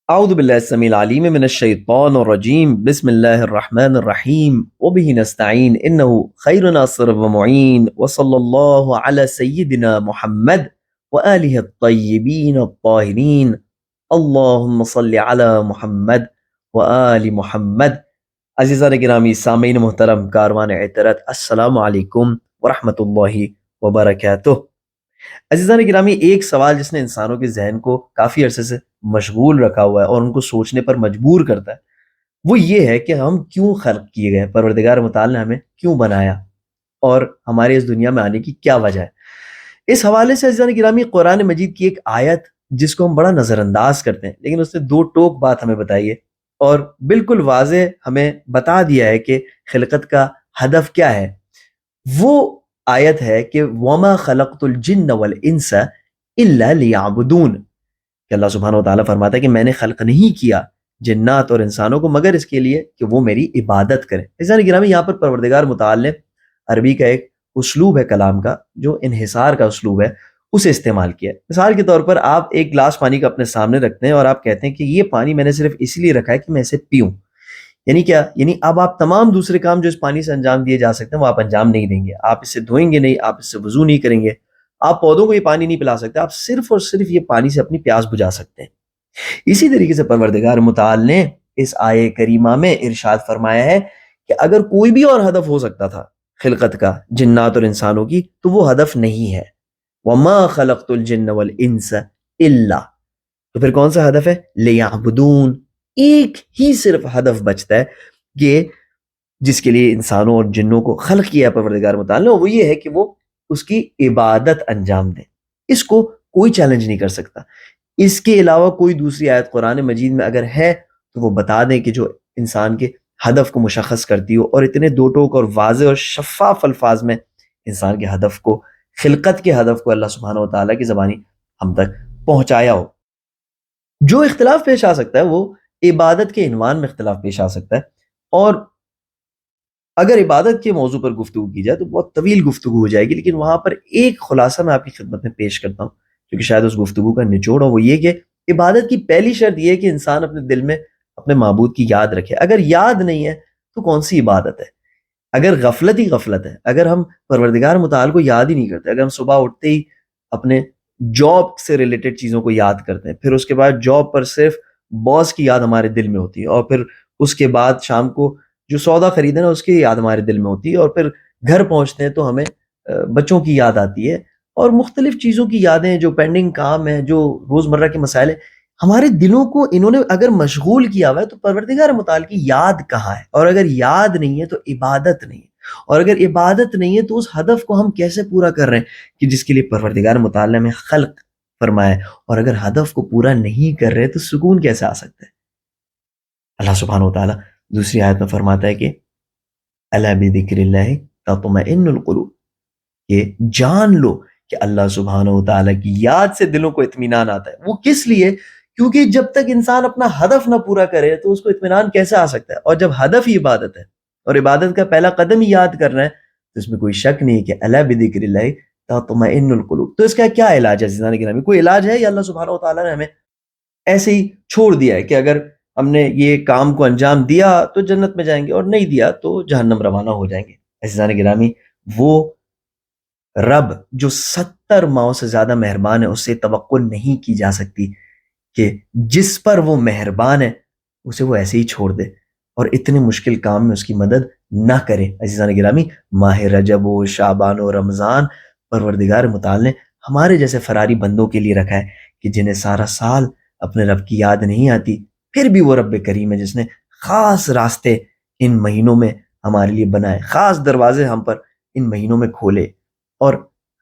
اعوذ باللہ السمیع العلیم من الشیطان الرجیم بسم اللہ الرحمن الرحیم وبہ نستعین انہ خیر ناصر ومعین وصلی اللہ علی سیدنا محمد وآلہ الطیبین الطاہرین اللہم صلی علی محمد وآل محمد۔ عزیزان گرامی، سامعین محترم، کاروان عطرت، السلام علیکم ورحمۃ اللہ وبرکاتہ۔ عزیزان گرامی، ایک سوال جس نے انسانوں کے ذہن کو کافی عرصے سے مشغول رکھا ہوا ہے اور ان کو سوچنے پر مجبور کرتا ہے، وہ یہ ہے کہ ہم کیوں خلق کیے گئے، پروردگار متعال نے ہمیں کیوں بنایا اور ہمارے اس دنیا میں آنے کی کیا وجہ ہے۔ اس حوالے سے عزیزان گرامی، قرآن مجید کی ایک آیت جس کو ہم بڑا نظر انداز کرتے ہیں، لیکن اس نے دو ٹوک بات ہمیں بتائی ہے اور بالکل واضح ہمیں بتا دیا ہے کہ خلقت کا ہدف کیا ہے۔ وہ آیت ہے کہ وَمَا خَلَقْتُ الْجِنَّ وَالْإِنسَ إِلَّا لِيَعْبُدُونَ، کہ اللہ سبحانہ وتعالیٰ فرماتا ہے کہ میں نے خلق نہیں کیا جنات اور انسانوں کو مگر اس کے لیے کہ وہ میری عبادت کریں۔ عزیزان گرامی، یہاں پر پروردگار متعال نے عربی کا ایک اسلوب ہے کلام کا جو انحصار کا اسلوب ہے، اسے استعمال کیا ہے۔ مثال کے طور پر آپ ایک گلاس پانی کا اپنے سامنے رکھتے ہیں اور آپ کہتے ہیں کہ یہ پانی میں نے صرف اس لیے رکھا ہے کہ میں اسے پیوں، یعنی کیا؟ یعنی اب آپ تمام دوسرے کام جو اس پانی سے انجام دیے جا سکتے ہیں وہ آپ انجام نہیں دیں گے، آپ اس سے دھوئیں گے نہیں، آپ اس سے وضو نہیں کریں گے، آپ پودوں کو یہ پانی نہیں پلا سکتے، آپ صرف اور صرف یہ پانی سے اپنی پیاس بجھا سکتے ہیں۔ اسی طریقے سے پروردگار متعال نے اس آیے کریمہ میں ارشاد فرمایا ہے کہ اگر کوئی بھی اور ہدف ہو سکتا تھا خلقت کا جنات اور انسانوں کی تو وہ ہدف نہیں ہے۔ وَمَا خَلَقْتُ الْجِنَّ وَالْإِنسَ إِلَّا، تو پھر کون سا ہدف ہے؟ لِيَعْبُدُونَ، ایک ہی صرف ہدف بچتا ہے کہ جس کے لیے انسانوں اور جنوں کو خلق کیا پروردگار متعال نے، وہ یہ ہے کہ وہ اس کی عبادت انجام دیں۔ اس کو کوئی چیلنج نہیں کر سکتا۔ اس کے علاوہ کوئی دوسری آیت قرآن مجید میں اگر ہے تو وہ بتا دیں کہ جو انسان کے ہدف کو مشخص کرتی ہو اور اتنے دو ٹوک اور واضح اور شفاف الفاظ میں انسان کے ہدف کو، خلقت کے ہدف کو اللہ سبحانہ وتعالیٰ کی زبانی ہم تک پہنچایا ہو۔ جو اختلاف پیش آ سکتا ہے وہ عبادت کے عنوان میں اختلاف پیش آ سکتا ہے، اور اگر عبادت کے موضوع پر گفتگو کی جائے تو بہت طویل گفتگو ہو جائے گی، لیکن وہاں پر ایک خلاصہ میں آپ کی خدمت میں پیش کرتا ہوں کیونکہ شاید اس گفتگو کا نچوڑ ہو، وہ یہ کہ عبادت کی پہلی شرط یہ ہے کہ انسان اپنے دل میں اپنے معبود کی یاد رکھے۔ اگر یاد نہیں ہے تو کون سی عبادت ہے؟ اگر غفلت ہی غفلت ہے، اگر ہم پروردگار متعال کو یاد ہی نہیں کرتے، اگر ہم صبح اٹھتے ہی اپنے جاب سے ریلیٹڈ چیزوں کو یاد کرتے ہیں، پھر اس کے بعد جاب پر صرف باس کی یاد ہمارے دل میں ہوتی ہے، اور پھر اس کے بعد شام کو جو سودا خریدے نا اس کی یاد ہمارے دل میں ہوتی ہے، اور پھر گھر پہنچتے ہیں تو ہمیں بچوں کی یاد آتی ہے اور مختلف چیزوں کی یادیں، جو پینڈنگ کام ہیں، جو روزمرہ کے مسائل ہیں، ہمارے دلوں کو انہوں نے اگر مشغول کیا ہوا ہے تو پروردگار متعال کی یاد کہاں ہے؟ اور اگر یاد نہیں ہے تو عبادت نہیں ہے، اور اگر عبادت نہیں ہے تو اس ہدف کو ہم کیسے پورا کر رہے ہیں کہ جس کے لیے پروردگار متعال نے ہمیں خلق فرمایا ہے؟ اور اگر ہدف کو پورا نہیں کر رہے تو سکون کیسے آ سکتا ہے؟ اللہ سبحانہ وتعالیٰ دوسری آیت میں فرماتا ہے کہ الا بذکر اللہ تطمئن القلوب، کہ جان لو کہ اللہ سبحانہ وتعالیٰ کی یاد سے دلوں کو اطمینان آتا ہے۔ وہ کس لیے؟ کیونکہ جب تک انسان اپنا ہدف نہ پورا کرے تو اس کو اطمینان کیسے آ سکتا ہے؟ اور جب ہدف ہی عبادت ہے اور عبادت کا پہلا قدم ہی یاد کرنا ہے تو اس میں کوئی شک نہیں کہ الا بذکر اللہ تطمئن القلوب۔ تو اس کا کیا علاج ہے عزیزان گرامی؟ کوئی علاج ہے یا اللہ سبحانہ وتعالیٰ نے ہمیں ایسے ہی چھوڑ دیا ہے کہ اگر ہم نے یہ کام کو انجام دیا تو جنت میں جائیں گے اور نہیں دیا تو جہنم روانہ ہو جائیں گے؟ عزیزان گرامی، وہ رب جو 70 ماؤں سے زیادہ مہربان ہے، اس سے توقع نہیں کی جا سکتی کہ جس پر وہ مہربان ہے اسے وہ ایسے ہی چھوڑ دے اور اتنے مشکل کام میں اس کی مدد نہ کرے۔ عزیزان گرامی، ماہ رجب و شعبان و رمضان پروردگار متعال نے ہمارے جیسے فراری بندوں کے لیے رکھا ہے کہ جنہیں سارا سال اپنے رب کی یاد نہیں آتی، پھر بھی وہ رب کریم ہے جس نے خاص راستے ان مہینوں میں ہمارے لیے بنائے، خاص دروازے ہم پر ان مہینوں میں کھولے اور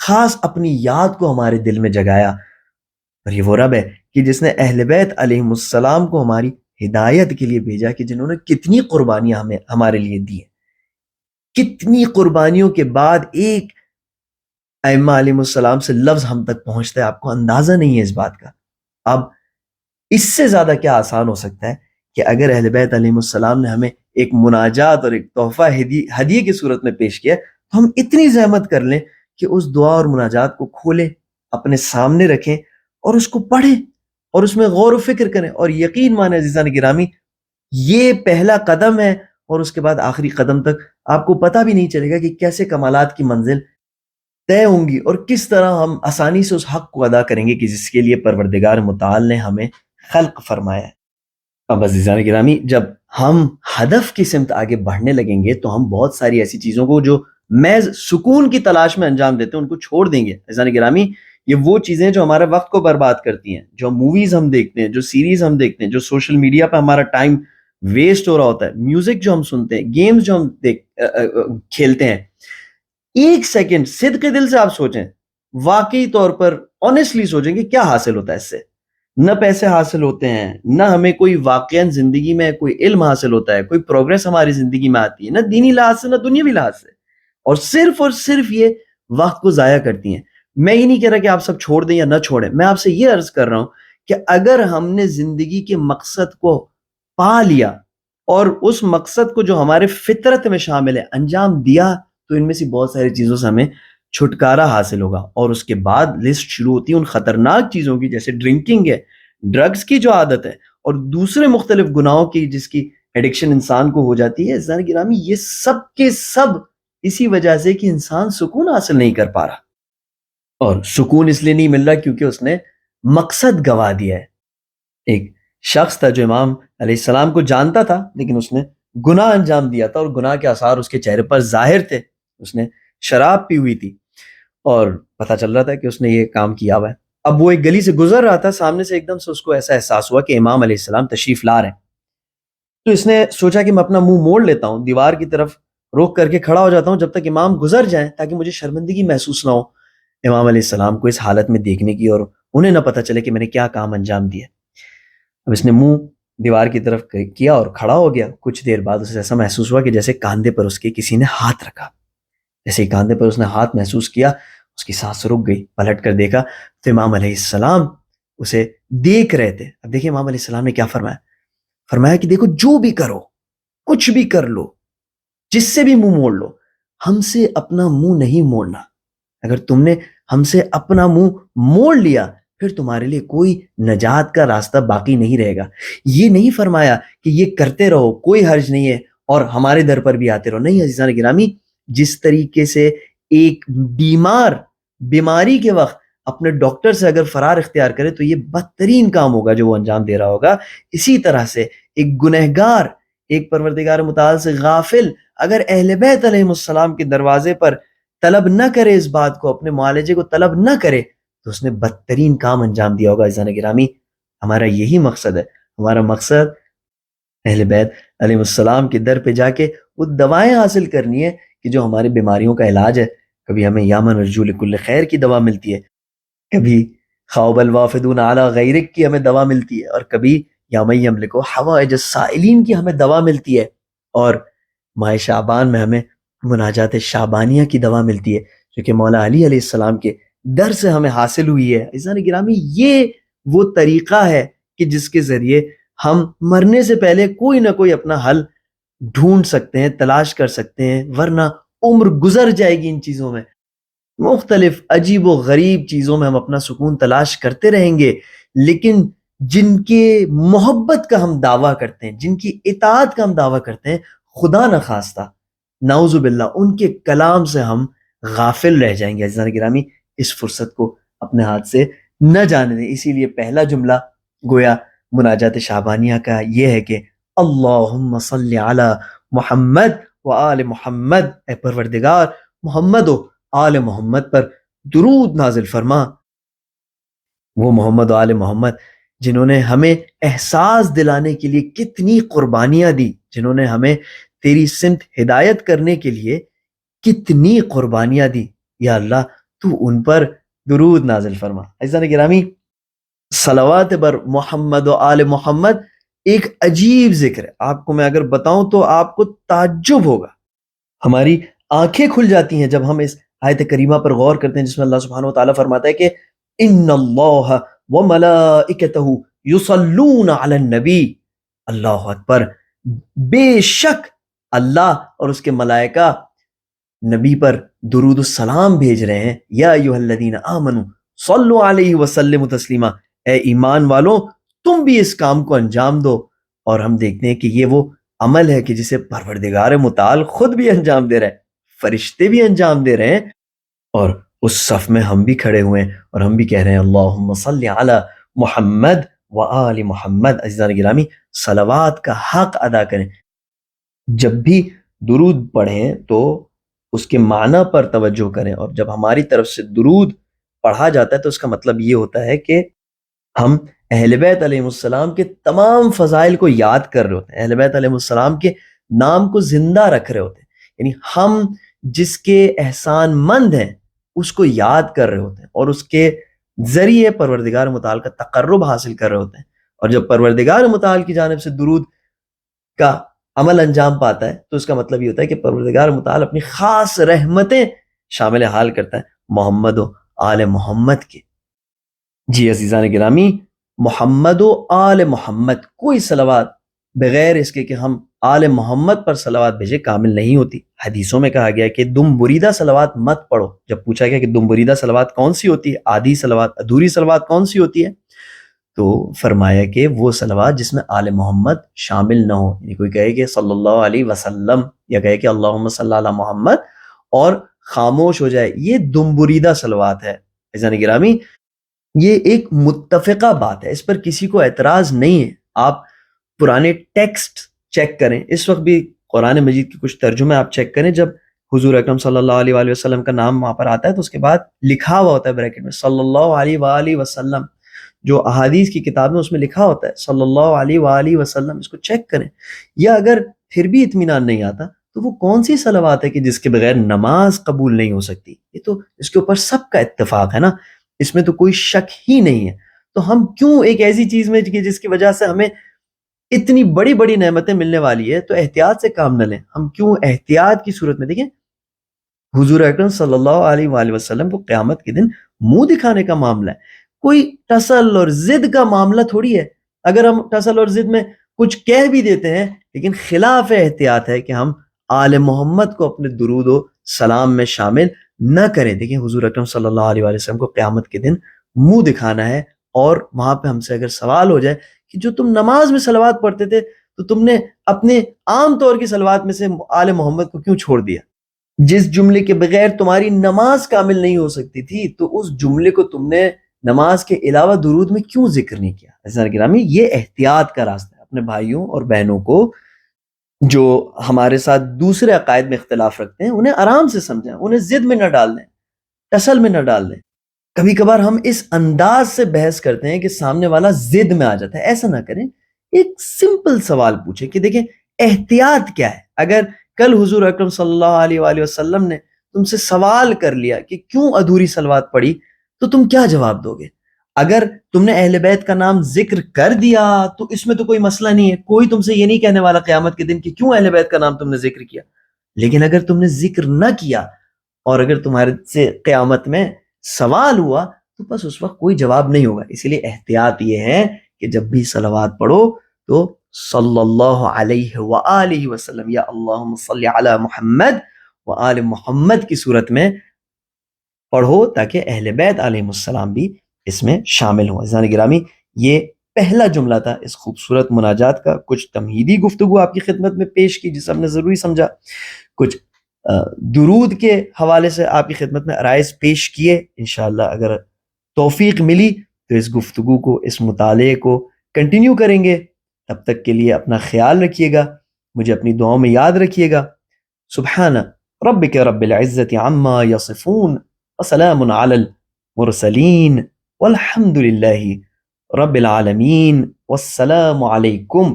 خاص اپنی یاد کو ہمارے دل میں جگایا۔ اور یہ وہ رب ہے کہ جس نے اہل بیت علیہم السلام کو ہماری ہدایت کے لیے بھیجا، کہ جنہوں نے کتنی قربانیاں ہمارے لیے دی ہیں، کتنی قربانیوں کے بعد ایک ائمہ علیہم السلام سے لفظ ہم تک پہنچتا ہے، آپ کو اندازہ نہیں ہے اس بات کا۔ اب اس سے زیادہ کیا آسان ہو سکتا ہے کہ اگر اہل بیت علیہم السلام نے ہمیں ایک مناجات اور ایک تحفہ ہدیے کی صورت میں پیش کیا تو ہم اتنی زحمت کر لیں کہ اس دعا اور مناجات کو کھولیں، اپنے سامنے رکھیں اور اس کو پڑھیں اور اس میں غور و فکر کریں، اور یقین مانیں عزیزان گرامی یہ پہلا قدم ہے، اور اس کے بعد آخری قدم تک آپ کو پتہ بھی نہیں چلے گا کہ کیسے کمالات کی منزل طے ہوں گی اور کس طرح ہم آسانی سے اس حق کو ادا کریں گے کہ جس کے لیے پروردگار متعال نے ہمیں خلق فرمایا ہے۔ اب عزیزان گرامی جب ہم ہدف کی سمت آگے بڑھنے لگیں گے تو ہم بہت ساری ایسی چیزوں کو جو محض سکون کی تلاش میں انجام دیتے ہیں ان کو چھوڑ دیں گے۔ عزیزان گرامی یہ وہ چیزیں جو ہمارے وقت کو برباد کرتی ہیں، جو موویز ہم دیکھتے ہیں، جو سیریز ہم دیکھتے ہیں، جو سوشل میڈیا پہ ہمارا ٹائم ویسٹ ہو رہا ہوتا ہے، میوزک جو ہم سنتے ہیں، گیمز جو ہم کھیلتے ہیں، ایک سیکنڈ صدق دل سے آپ سوچیں، واقعی طور پر آنیسٹلی سوچیں کہ کیا حاصل ہوتا ہے اس سے؟ نہ پیسے حاصل ہوتے ہیں، نہ ہمیں کوئی واقعاً زندگی میں کوئی علم حاصل ہوتا ہے، کوئی پروگرس ہماری زندگی میں آتی ہے، نہ دینی لحاظ سے نہ دنیاوی لحاظ سے، اور صرف یہ وقت کو ضائع کرتی ہیں۔ میں یہ نہیں کہہ رہا کہ آپ سب چھوڑ دیں یا نہ چھوڑیں، میں آپ سے یہ عرض کر رہا ہوں کہ اگر ہم نے زندگی کے مقصد کو پا لیا اور اس مقصد کو جو ہمارے فطرت میں شامل ہے انجام دیا تو ان میں سے بہت ساری چیزوں سے ہمیں چھٹکارا حاصل ہوگا، اور اس کے بعد لسٹ شروع ہوتی ہے ان خطرناک چیزوں کی جیسے ڈرنکنگ ہے، ڈرگز کی جو عادت ہے، اور دوسرے مختلف گناہوں کی جس کی ایڈکشن انسان کو ہو جاتی ہے۔ عزیزان گرامی یہ سب کے سب اسی وجہ سے کہ انسان سکون حاصل نہیں کر پا رہا، اور سکون اس لیے نہیں مل رہا کیونکہ اس نے مقصد گوا دیا ہے۔ ایک شخص تھا جو امام علیہ السلام کو جانتا تھا لیکن اس نے گناہ انجام دیا تھا، اور گناہ کے آثار اس کے چہرے پر ظاہر تھے۔ اس نے شراب پی ہوئی تھی اور پتہ چل رہا تھا کہ اس نے یہ کام کیا ہوا ہے۔ اب وہ ایک گلی سے گزر رہا تھا، سامنے سے ایک دم سے اس کو ایسا احساس ہوا کہ امام علیہ السلام تشریف لا رہے ہیں، تو اس نے سوچا کہ میں اپنا منہ موڑ لیتا ہوں، دیوار کی طرف رخ کر کے کھڑا ہو جاتا ہوں جب تک امام گزر جائیں تاکہ مجھے شرمندگی محسوس نہ ہو امام علیہ السلام کو اس حالت میں دیکھنے کی، اور انہیں نہ پتہ چلے کہ میں نے کیا کام انجام دیا۔ اب اس نے منہ دیوار کی طرف کیا اور کھڑا ہو گیا۔ کچھ دیر بعد اسے ایسا محسوس ہوا کہ جیسے کاندھے پر اس کے کسی نے ہاتھ رکھا۔ جیسے ہی کاندھے پر اس نے ہاتھ محسوس کیا اس کی سانس رک گئی۔ پلٹ کر دیکھا تو امام علیہ السلام اسے دیکھ رہے تھے۔ اب دیکھیں امام علیہ السلام نے کیا فرمایا، فرمایا کہ دیکھو جو بھی کرو، کچھ بھی کر لو، جس سے بھی منہ موڑ لو، ہم سے اپنا منہ نہیں موڑنا۔ اگر تم نے ہم سے اپنا منہ موڑ لیا پھر تمہارے لیے کوئی نجات کا راستہ باقی نہیں رہے گا۔ یہ نہیں فرمایا کہ یہ کرتے رہو کوئی حرج نہیں ہے اور ہمارے در پر بھی آتے رہو، نہیں عزیزان گرامی، جس طریقے سے ایک بیمار بیماری کے وقت اپنے ڈاکٹر سے اگر فرار اختیار کرے تو یہ بدترین کام ہوگا جو وہ انجام دے رہا ہوگا، اسی طرح سے ایک گنہگار، ایک پروردگار متعال سے غافل اگر اہل بیت علیہ السلام کے دروازے پر طلب نہ کرے، اس بات کو اپنے معالجے کو طلب نہ کرے تو اس نے بدترین کام انجام دیا ہوگا۔ عزیزان گرامی ہمارا یہی مقصد ہے، ہمارا مقصد اہل بیت علیہ السلام کے در پہ جا کے وہ دوائیں حاصل کرنی ہے کہ جو ہماری بیماریوں کا علاج ہے۔ کبھی ہمیں یا من ارجو لکل خیر کی دوا ملتی ہے، کبھی خواب الوافدون علی غیرک کی ہمیں دوا ملتی ہے، اور کبھی یا من یملک حوائج السائلین کی ہمیں دوا ملتی ہے، اور ماہ شعبان میں ہمیں مناجات شعبانیہ کی دوا ملتی ہے جو کہ مولا علی علیہ السلام کے در سے ہمیں حاصل ہوئی ہے۔ عزیزان گرامی یہ وہ طریقہ ہے کہ جس کے ذریعے ہم مرنے سے پہلے کوئی نہ کوئی اپنا حل ڈھونڈ سکتے ہیں، تلاش کر سکتے ہیں، ورنہ عمر گزر جائے گی ان چیزوں میں، مختلف عجیب و غریب چیزوں میں ہم اپنا سکون تلاش کرتے رہیں گے، لیکن جن کے محبت کا ہم دعویٰ کرتے ہیں، جن کی اطاعت کا ہم دعویٰ کرتے ہیں، خدا نخواستہ نعوذ باللہ ان کے کلام سے ہم غافل رہ جائیں گے۔ عزیزان گرامی اس فرصت کو اپنے ہاتھ سے نہ جانے دیں، اسی لیے پہلا جملہ گویا مناجات شعبانیہ کا یہ ہے کہ اللہم صلی علی محمد و آل محمد، اے پروردگار محمد و آل محمد پر درود نازل فرما۔ وہ محمد و آل محمد جنہوں نے ہمیں احساس دلانے کے لیے کتنی قربانیاں دی، جنہوں نے ہمیں تیری سمت ہدایت کرنے کے لیے کتنی قربانیاں دی، یا اللہ تو ان پر درود نازل فرما۔ عزیزان گرامی صلوات بر محمد و آل محمد ایک عجیب ذکر ہے، آپ کو میں اگر بتاؤں تو آپ کو تعجب ہوگا، ہماری آنکھیں کھل جاتی ہیں جب ہم اس آیت کریمہ پر غور کرتے ہیں جس میں اللہ سبحانہ و تعالیٰ فرماتا ہے کہ ان اللہ وملائکتہ یصلون علی النبی، اللہ اکبر، بے شک اللہ اور اس کے ملائکہ نبی پر درود السلام بھیج رہے ہیں۔ یا ایھا الذین آمنوا صلوا علیہ وسلموا تسلیما، اے ایمان والوں تم بھی اس کام کو انجام دو. اور ہم دیکھتے ہیں کہ یہ وہ عمل ہے کہ جسے پروردگار متعال خود بھی انجام دے رہا ہے, فرشتے بھی انجام دے رہے ہیں, اور اس صف میں ہم بھی کھڑے ہوئے ہیں اور ہم بھی کہہ رہے ہیں اللہم صلی علی محمد و آل محمد. عزیزان گرامی, صلوات کا حق ادا کریں. جب بھی درود پڑھیں تو اس کے معنی پر توجہ کریں, اور جب ہماری طرف سے درود پڑھا جاتا ہے تو اس کا مطلب یہ ہوتا ہے کہ ہم اہل بیت علیہ السلام کے تمام فضائل کو یاد کر رہے ہوتے ہیں, اہل بیت علیہ السلام کے نام کو زندہ رکھ رہے ہوتے ہیں, یعنی ہم جس کے احسان مند ہیں اس کو یاد کر رہے ہوتے ہیں اور اس کے ذریعے پروردگار متعال کا تقرب حاصل کر رہے ہوتے ہیں. اور جب پروردگار متعال کی جانب سے درود کا عمل انجام پاتا ہے تو اس کا مطلب یہ ہوتا ہے کہ پروردگار متعال اپنی خاص رحمتیں شامل حال کرتا ہے محمد و آل محمد کے. جی عزیزان گرامی, محمد و آل محمد, کوئی صلوات بغیر اس کے کہ ہم آل محمد پر صلوات بھیجے کامل نہیں ہوتی. حدیثوں میں کہا گیا کہ دم بریدہ صلوات مت پڑھو. جب پوچھا گیا کہ دم بریدہ صلوات کون سی ہوتی ہے, آدھی صلوات, ادھوری صلوات کون سی ہوتی ہے, تو فرمایا کہ وہ صلوات جس میں آل محمد شامل نہ ہو, یعنی کوئی کہے کہ صلی اللہ علیہ وسلم یا کہے کہ اللہم صلی علی محمد اور خاموش ہو جائے, یہ دم بریدہ صلوات ہے. عزیزان گرامی, یہ ایک متفقہ بات ہے, اس پر کسی کو اعتراض نہیں ہے. آپ پرانے ٹیکسٹ چیک کریں, اس وقت بھی قرآن مجید کے کچھ ترجمے آپ چیک کریں, جب حضور اکرم صلی اللہ علیہ وآلہ وسلم کا نام وہاں پر آتا ہے تو اس کے بعد لکھا ہوا ہوتا ہے بریکٹ میں صلی اللہ علیہ وآلہ وسلم. جو احادیث کی کتاب میں اس میں لکھا ہوتا ہے صلی اللہ علیہ وآلہ وسلم, اس کو چیک کریں. یا اگر پھر بھی اطمینان نہیں آتا تو وہ کون سی صلوات ہے کہ جس کے بغیر نماز قبول نہیں ہو سکتی, یہ تو اس کے اوپر سب کا اتفاق ہے نا, اس میں تو کوئی شک ہی نہیں ہے. تو ہم کیوں ایک ایسی چیز میں جس کی وجہ سے ہمیں اتنی بڑی بڑی نعمتیں ملنے والی ہے تو احتیاط سے کام نہ لیں, ہم کیوں احتیاط کی صورت میں, دیکھیں حضور اکرم صلی اللہ علیہ وآلہ وسلم کو قیامت کے دن منہ دکھانے کا معاملہ ہے, کوئی ٹسل اور ضد کا معاملہ تھوڑی ہے. اگر ہم ٹسل اور ضد میں کچھ کہہ بھی دیتے ہیں لیکن خلاف احتیاط ہے کہ ہم آل محمد کو اپنے درود و سلام میں شامل نہ کریں. دیکھیں حضور اکرم صلی اللہ علیہ وآلہ وسلم کو قیامت کے دن منہ دکھانا ہے, اور وہاں پہ ہم سے اگر سوال ہو جائے کہ جو تم نماز میں صلوات پڑھتے تھے تو تم نے اپنے عام طور کی صلوات میں سے آل محمد کو کیوں چھوڑ دیا, جس جملے کے بغیر تمہاری نماز کامل نہیں ہو سکتی تھی تو اس جملے کو تم نے نماز کے علاوہ درود میں کیوں ذکر نہیں کیا. عزیزان گرامی, یہ احتیاط کا راستہ ہے. اپنے بھائیوں اور بہنوں کو جو ہمارے ساتھ دوسرے عقائد میں اختلاف رکھتے ہیں انہیں آرام سے سمجھیں, انہیں ضد میں نہ ڈال دیں, ٹسل میں نہ ڈال دیں. کبھی کبھار ہم اس انداز سے بحث کرتے ہیں کہ سامنے والا ضد میں آ جاتا ہے, ایسا نہ کریں. ایک سمپل سوال پوچھیں کہ دیکھیں احتیاط کیا ہے. اگر کل حضور اکرم صلی اللہ علیہ وآلہ وسلم نے تم سے سوال کر لیا کہ کیوں ادھوری صلوات پڑھی تو تم کیا جواب دو گے؟ اگر تم نے اہل بیت کا نام ذکر کر دیا تو اس میں تو کوئی مسئلہ نہیں ہے, کوئی تم سے یہ نہیں کہنے والا قیامت کے دن کہ کیوں اہل بیت کا نام تم نے ذکر کیا. لیکن اگر تم نے ذکر نہ کیا اور اگر تمہارے سے قیامت میں سوال ہوا تو بس اس وقت کوئی جواب نہیں ہوگا. اسی لیے احتیاط یہ ہے کہ جب بھی صلوات پڑھو تو صلی اللہ علیہ وآلہ وسلم یا اللہم صلی علی محمد و آل محمد کی صورت میں پڑھو تاکہ اہل بیت علیہ السلام بھی اس میں شامل ہوں. عزیزان گرامی, یہ پہلا جملہ تھا اس خوبصورت مناجات کا. کچھ تمہیدی گفتگو آپ کی خدمت میں پیش کی جسے ہم نے ضروری سمجھا, کچھ درود کے حوالے سے آپ کی خدمت میں عرائض پیش کیے. انشاءاللہ اگر توفیق ملی تو اس گفتگو کو, اس مطالعے کو کنٹینیو کریں گے. تب تک کے لیے اپنا خیال رکھیے گا, مجھے اپنی دعاؤں میں یاد رکھیے گا. سبحان ربک رب العزت عما یصفون وسلام علی المرسلین والحمد للہ رب العالمین, والسلام علیکم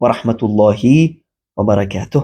ورحمۃ اللہ وبرکاتہ.